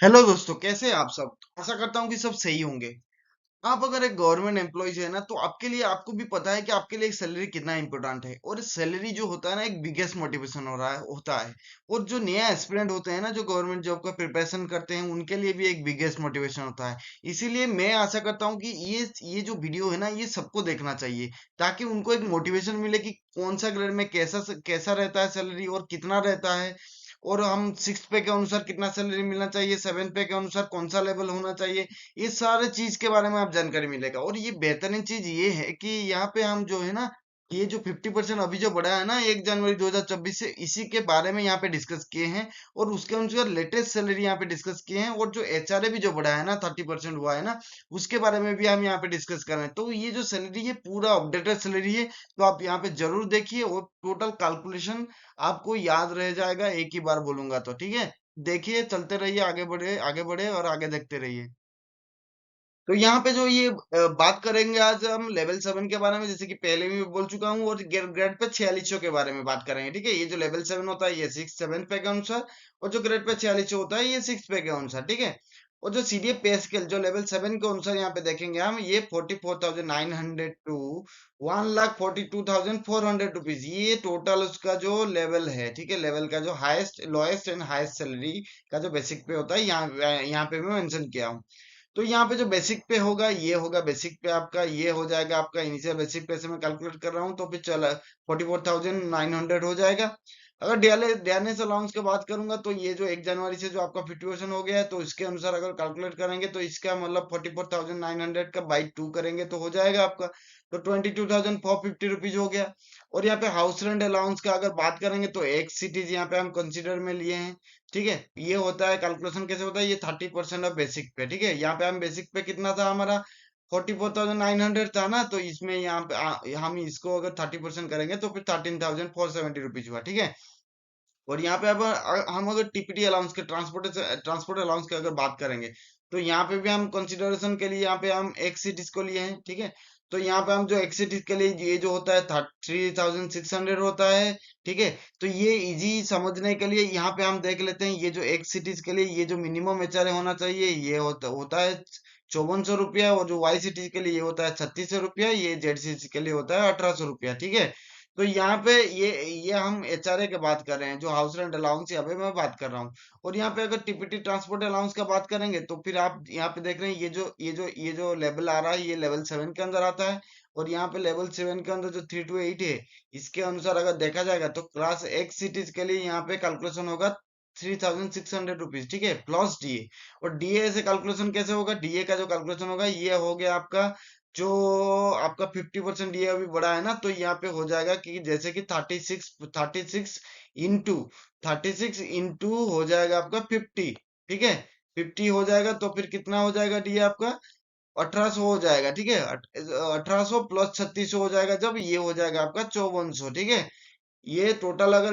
Hello दोस्तों, कैसे हैं आप सब। आशा करता हूँ कि सब सही होंगे। आप अगर एक गवर्नमेंट एम्प्लॉयज है ना, तो आपके लिए आपको भी पता है कि आपके लिए सैलरी कितना इंपॉर्टेंट है। और सैलरी जो होता है ना, एक बिगेस्ट मोटिवेशन हो रहा है होता है। और जो नया एस्पिरेंट होते हैं ना, जो गवर्नमेंट जॉब का प्रिपरेशन करते हैं, उनके लिए भी एक बिगेस्ट मोटिवेशन होता है। इसीलिए मैं आशा करता हूँ कि ये जो वीडियो है ना, ये सबको देखना चाहिए, ताकि उनको एक मोटिवेशन मिले कि कौन सा ग्रेड में कैसा कैसा रहता है सैलरी और कितना रहता है। और हम सिक्स पे के अनुसार कितना सैलरी मिलना चाहिए, सेवन पे के अनुसार कौन सा लेवल होना चाहिए। ये सारे चीज के बारे में आप जानकारी मिलेगा। और ये बेहतरीन चीज ये है कि यहाँ पे हम जो है ना, ये जो 50% अभी जो बढ़ा है ना 1 जनवरी 2024 से, इसी के बारे में यहाँ पे डिस्कस किए हैं। और उसके अनुसार लेटेस्ट सैलरी यहाँ पे डिस्कस किए हैं। और जो एचआरए भी जो बढ़ा है ना, 30% हुआ है ना, उसके बारे में भी हम यहाँ पे डिस्कस कर रहे हैं। तो ये जो सैलरी है पूरा अपडेटेड सैलरी है, तो आप यहाँ पे जरूर देखिए। और टोटल कैलकुलेशन आपको याद रह जाएगा, एक ही बार बोलूंगा तो। ठीक है, देखिए, चलते रहिए, आगे बढ़े और आगे देखते रहिए। तो यहाँ पे जो ये बात करेंगे आज हम लेवल 7 के बारे में, जैसे कि पहले भी मैं बोल चुका हूँ। और ग्रेड पे 46 के बारे में बात करेंगे। ठीक है, ये जो लेवल 7 होता है ये 7 पे के अनुसार, और जो ग्रेड पे 46 होता है ये 6 पे के अनुसार। ठीक है, और जो सीडीए पे स्केल जो लेवल 7 के अनुसार यहाँ पे देखेंगे हम, ये 44,900 टू 1,42,400 रुपीज, ये टोटल उसका जो लेवल है। ठीक है, लेवल का जो highest, lowest and highest salary का जो बेसिक पे होता है, यहाँ पे मैं मेंशन किया हूँ। तो यहाँ पे जो बेसिक पे होगा, ये होगा बेसिक पे आपका, ये हो जाएगा आपका इनिशियल बेसिक पे से मैं कैलकुलेट कर रहा हूँ, तो फिर चला 44,900 हो जाएगा। अगर डियरनेस अलाउंस की बात करूंगा, तो ये जो 1 जनवरी से जो आपका 50% हो गया है, तो इसके अनुसार अगर कैलकुलेट करेंगे, तो इसका मतलब 44,900 का बाई 2 करेंगे तो हो जाएगा आपका, तो 22,450 रुपीज हो गया। और यहाँ पे हाउस रेंट अलाउंस का अगर बात करेंगे, तो एक सिटीज यहाँ पे हम कंसिडर में लिए हैं। ठीक है, ये होता है कैलकुलेशन कैसे होता है, ये 30% ऑफ बेसिक पे। ठीक है, यहाँ पे हम बेसिक पे कितना था हमारा, 44,900 था ना, तो इसमें यहाँ पे हम इसको अगर 30% करेंगे, तो फिर 13,470 रुपीज हुआ। ठीक है, और यहाँ पे अब हम अगर टीपीटी अलाउंस के ट्रांसपोर्ट अलाउंस की अगर बात करेंगे, तो यहाँ पे भी हम कंसिडरेशन के लिए यहाँ पे हम एक सिटीज को लिए हैं। ठीक है, तो यहाँ पे हम जो एक सिटीज के लिए ये जो होता है 3,600 होता है। ठीक है, तो ये इजी समझने के लिए यहाँ पे हम देख लेते हैं, ये जो एक सिटीज के लिए ये जो मिनिमम एचआरए होना चाहिए, ये होता है 5400 रुपया। और जो वाई सिटीज के लिए ये होता है 3600 रुपया, ये जेड सिटीज के लिए होता है 1800 रुपया। ठीक है, तो यहाँ पे ये हम एचआरए की बात कर रहे हैं, जो हाउस रेंट अलाउंस यहाँ पे मैं बात कर रहा हूँ। और यहाँ पे अगर टीपीटी ट्रांसपोर्ट अलाउंस का बात करेंगे, तो फिर आप यहाँ पे देख रहे हैं, ये जो लेवल आ रहा है, ये लेवल 7 के अंदर आता है। और यहाँ पे लेवल 7 के अंदर जो 3 to 8 है, इसके अनुसार अगर देखा जाएगा, तो क्लास एक्स सिटीज के लिए यहाँ पे कैलकुलेशन होगा 3,600 रुपीज। ठीक है, प्लस डीए। और डीए से कैलकुलेशन कैसे होगा, डीए का जो कैलकुलेशन होगा, ये हो गया आपका जो आपका 50% ये अभी बढ़ा है ना, तो यहाँ पे हो जाएगा कि जैसे कि 36 इंटू 36 इंटू हो जाएगा आपका 50। ठीक है, 50 हो जाएगा, तो फिर कितना हो जाएगा डीए आपका, 1800 हो जाएगा। ठीक है, 1800 प्लस 3600 हो जाएगा, जब ये हो जाएगा आपका 5400। ठीक है, ये टोटल अगर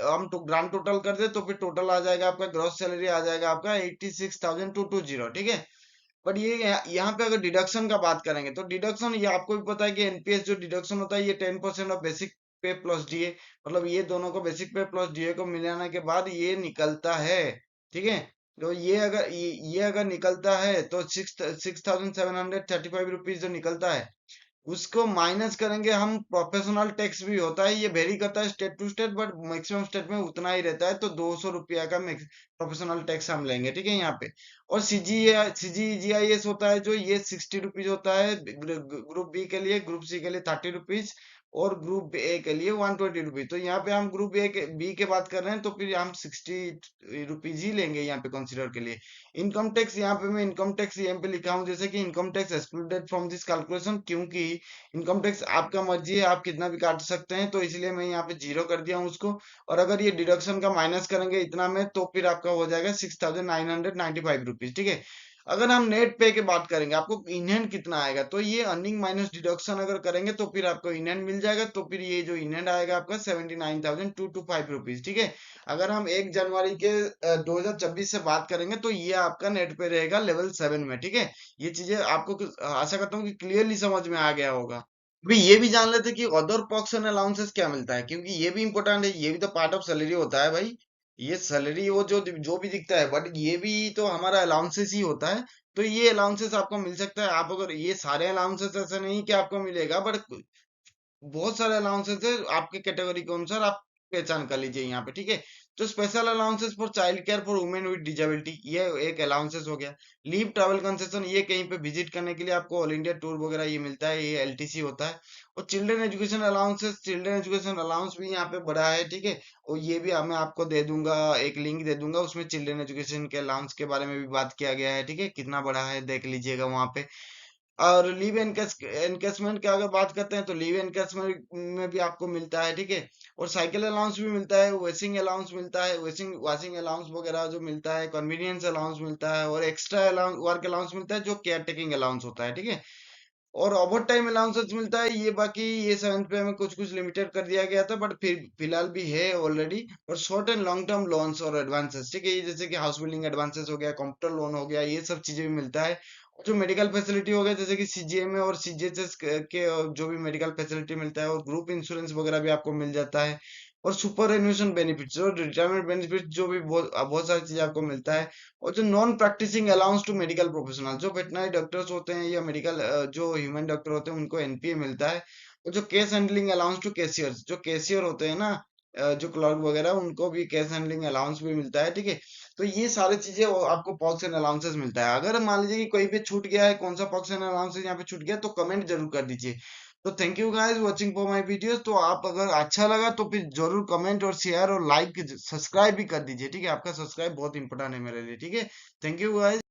हम तो ग्रांड टोटल कर दे, तो फिर टोटल आ जाएगा आपका, ग्रॉस सैलरी आ जाएगा आपका 86,220। ठीक है, बट ये यहाँ पे अगर डिडक्शन का बात करेंगे, तो डिडक्शन ये आपको भी पता है कि एनपीएस जो डिडक्शन होता है, ये 10% ऑफ बेसिक पे प्लस डीए, मतलब ये दोनों को बेसिक पे प्लस डीए को मिलाने के बाद ये निकलता है। ठीक है, तो ये अगर निकलता है, तो 6,735 रुपीज जो निकलता है, उसको माइनस करेंगे हम। प्रोफेशनल टैक्स भी होता है, ये वेरी करता है state to state, but maximum state में उतना ही रहता है, तो 200 रुपया का प्रोफेशनल टैक्स हम लेंगे। ठीक है, यहाँ पे। और सीजीजीआईएस होता है, जो ये 60 रुपीज होता है ग्रुप बी के लिए, ग्रुप सी के लिए 30 रुपीज, और ग्रुप ए के लिए 120 रुपीज। तो यहाँ पे हम ग्रुप बी के बात कर रहे हैं, तो फिर हम 60 रुपीज ही लेंगे यहाँ पे कंसिडर के लिए। इनकम टैक्स, यहाँ पे मैं इनकम टैक्स यहाँ पे लिखा हूँ, जैसे कि income tax excluded from this calculation, क्योंकि इनकम टैक्स आपका मर्जी है, आप कितना भी काट सकते हैं, तो इसलिए मैं यहाँ पे जीरो कर दिया हूँ उसको। और अगर ये डिडक्शन का माइनस करेंगे इतना में, तो फिर आपका हो जाएगा 6,995 रुपीज। ठीक है, अगर हम नेट पे की बात करेंगे, आपको इन हैंड कितना आएगा, तो ये अर्निंग माइनस डिडक्शन अगर करेंगे, तो फिर आपको इन हैंड मिल जाएगा, तो फिर ये जो इन हैंड आएगा आपका 79,225 रुपीज। ठीक है, अगर हम 1 जनवरी के 2024 से बात करेंगे, तो ये आपका नेट पे रहेगा लेवल 7 में। ठीक है, ये चीजें आपको आशा करता हूँ कि क्लियरली समझ में आ गया होगा। अभी ये भी जान लेते कि अदर पर्क्स एंड अलाउंसेस क्या मिलता है, क्योंकि ये भी इंपॉर्टेंट है, ये भी तो पार्ट ऑफ सैलरी होता है भाई। ये सैलरी वो जो जो भी दिखता है, बट ये भी तो हमारा अलाउंसेस ही होता है। तो ये अलाउंसेस आपको मिल सकता है, आप अगर ये सारे अलाउंसेस ऐसा नहीं कि आपको मिलेगा, बट बहुत सारे अलाउंसेस है, आपके कैटेगरी के अनुसार आप पहचान कर लीजिए यहाँ पे, ठीक है। तो special allowances for child care for women with disability, ये एक अलाउंसेस हो गया। लीव ट्रैवल कंसेशन, ये कहीं पे विजिट करने के लिए आपको ऑल इंडिया टूर वगैरह ये मिलता है, ये एलटीसी होता है। और children education allowances, children education allowance भी यहाँ पे बढ़ा है, ठीक है। और ये भी मैं आपको दे दूंगा, एक लिंक दे दूंगा, उसमें चिल्ड्रन एजुकेशन के अलाउंस के बारे में भी बात किया गया है, ठीक है, कितना बढ़ा है देख लीजिएगा वहां पे। और लीव एनकेसमेंट की अगर बात करते हैं, तो लीव एनकेसमेंट में भी आपको मिलता है, ठीक है। और साइकिल अलाउंस भी मिलता है, वेसिंग अलाउंस मिलता है, वेसिंग वाशिंग अलाउंस वगैरह जो मिलता है, कन्वीनियंस अलाउंस मिलता है, और एक्स्ट्रा अलाउंस वर्क अलाउंस मिलता है जो केयर टेकिंग अलाउंस होता है, ठीक है। और ओवर टाइम अलाउंसेस मिलता है, ये बाकी ये 7th पे में कुछ कुछ लिमिटेड कर दिया गया था, बट फिर फिलहाल भी है ऑलरेडी। और short and long term loans और एडवांसेस, ठीक है, ये जैसे कि हाउस बिल्डिंग एडवांसेस हो गया, कंप्यूटर लोन हो गया, ये सब चीजें भी मिलता है। और जो मेडिकल फैसिलिटी हो गया, जैसे कि सीजीएमए और सीजीएचएस के जो भी मेडिकल फैसिलिटी मिलता है, और ग्रुप इंश्योरेंस वगैरह भी आपको मिल जाता है। और सुपर एन्युएशन बेनिफिट, जो रिटायरमेंट बेनिफिट, जो भी बहुत बहुत सारी चीजें आपको मिलता है। और जो non practising allowance to medical professional, जो वेटनरी डॉक्टर्स होते हैं या मेडिकल जो ह्यूमन डॉक्टर होते हैं, उनको एनपीए मिलता है। और जो case handling allowance to cashiers, जो कैशियर होते हैं ना, जो क्लर्क वगैरह, उनको भी केस हैंडलिंग अलाउंस भी मिलता है, ठीक है। तो ये सारी चीजें आपको पॉक्स एंड अलाउंसेस मिलता है। अगर मान लीजिए कि कोई भी छूट गया है, कौन सा पॉक्स एंड अलाउंसेस यहाँ पे छूट गया, तो कमेंट जरूर कर दीजिए। तो thank you guys watching for my videos. तो आप अगर अच्छा लगा तो फिर जरूर कमेंट और शेयर और लाइक सब्सक्राइब भी कर दीजिए, ठीक है। आपका सब्सक्राइब बहुत इंपॉर्टेंट है मेरे लिए, ठीक है। Thank you guys.